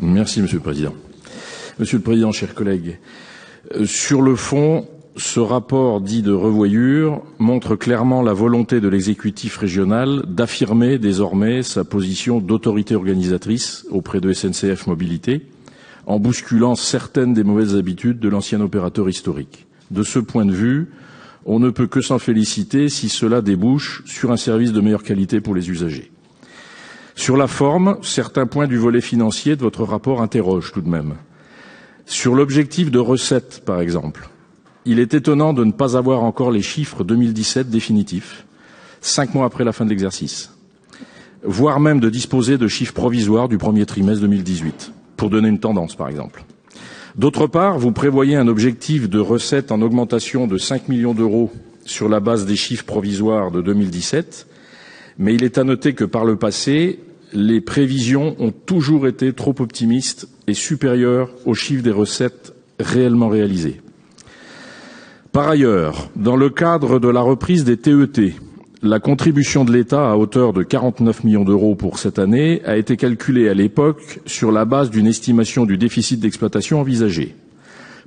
Merci, Monsieur le Président. Monsieur le Président, chers collègues, sur le fond, ce rapport dit de revoyure montre clairement la volonté de l'exécutif régional d'affirmer désormais sa position d'autorité organisatrice auprès de SNCF Mobilité, en bousculant certaines des mauvaises habitudes de l'ancien opérateur historique. De ce point de vue, on ne peut que s'en féliciter si cela débouche sur un service de meilleure qualité pour les usagers. Sur la forme, certains points du volet financier de votre rapport interrogent tout de même. Sur l'objectif de recettes, par exemple, il est étonnant de ne pas avoir encore les chiffres 2017 définitifs, 5 mois après la fin de l'exercice, voire même de disposer de chiffres provisoires du premier trimestre 2018, pour donner une tendance, par exemple. D'autre part, vous prévoyez un objectif de recettes en augmentation de 5 millions d'euros sur la base des chiffres provisoires de 2017, mais il est à noter que par le passé, les prévisions ont toujours été trop optimistes et supérieures aux chiffres des recettes réellement réalisées. Par ailleurs, dans le cadre de la reprise des TET, la contribution de l'État à hauteur de 49 millions d'euros pour cette année a été calculée à l'époque sur la base d'une estimation du déficit d'exploitation envisagé.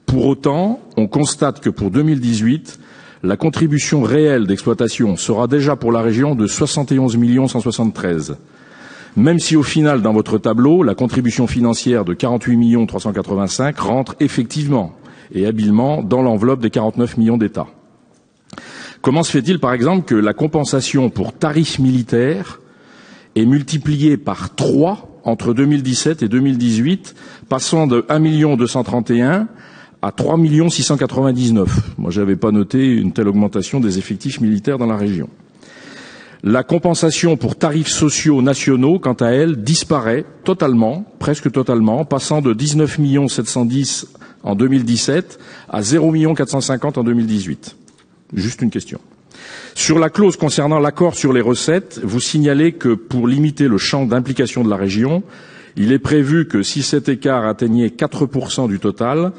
Pour autant, on constate que pour 2018, la contribution réelle d'exploitation sera déjà pour la région de 71 173 000. Même si au final, dans votre tableau, la contribution financière de 48 385 000 rentre effectivement et habilement dans l'enveloppe des 49 millions d'État. Comment se fait-il, par exemple, que la compensation pour tarifs militaires est multipliée par 3 entre 2017 et 2018, passant de 1 231 000 à 3 699 000. Moi, j'avais pas noté une telle augmentation des effectifs militaires dans la région. La compensation pour tarifs sociaux nationaux, quant à elle, disparaît totalement, presque totalement, passant de 19 710 000 en 2017 à 0 450 000 en 2018. Juste une question. Sur la clause concernant l'accord sur les recettes, vous signalez que pour limiter le champ d'implication de la région, il est prévu que si cet écart atteignait 4% du total,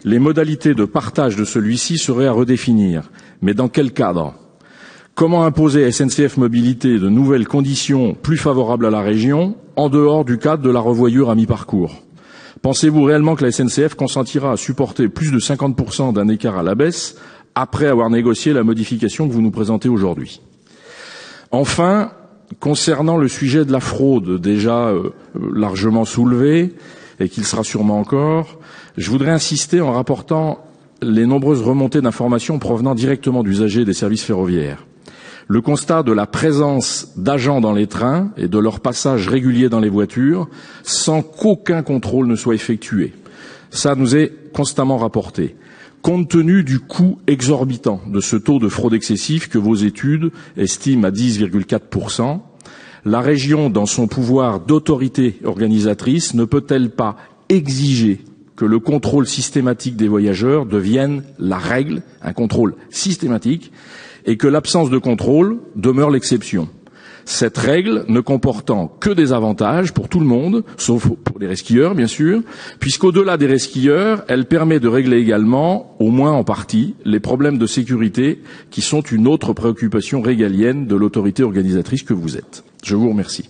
les modalités de partage de celui-ci seraient à redéfinir. Mais dans quel cadre ? Comment imposer à SNCF Mobilité de nouvelles conditions plus favorables à la région en dehors du cadre de la revoyure à mi-parcours ? Pensez-vous réellement que la SNCF consentira à supporter plus de 50% d'un écart à la baisse après avoir négocié la modification que vous nous présentez aujourd'hui? Enfin, concernant le sujet de la fraude déjà largement soulevé et qu'il sera sûrement encore, je voudrais insister en rapportant les nombreuses remontées d'informations provenant directement d'usagers des services ferroviaires. Le constat de la présence d'agents dans les trains et de leur passage régulier dans les voitures sans qu'aucun contrôle ne soit effectué. Ça nous est constamment rapporté. Compte tenu du coût exorbitant de ce taux de fraude excessif que vos études estiment à 10,4%, la région, dans son pouvoir d'autorité organisatrice, ne peut-elle pas exiger que le contrôle systématique des voyageurs devienne la règle, un contrôle systématique, et que l'absence de contrôle demeure l'exception. Cette règle ne comportant que des avantages pour tout le monde, sauf pour les resquilleurs, bien sûr, puisqu'au-delà des resquilleurs, elle permet de régler également, au moins en partie, les problèmes de sécurité qui sont une autre préoccupation régalienne de l'autorité organisatrice que vous êtes. Je vous remercie.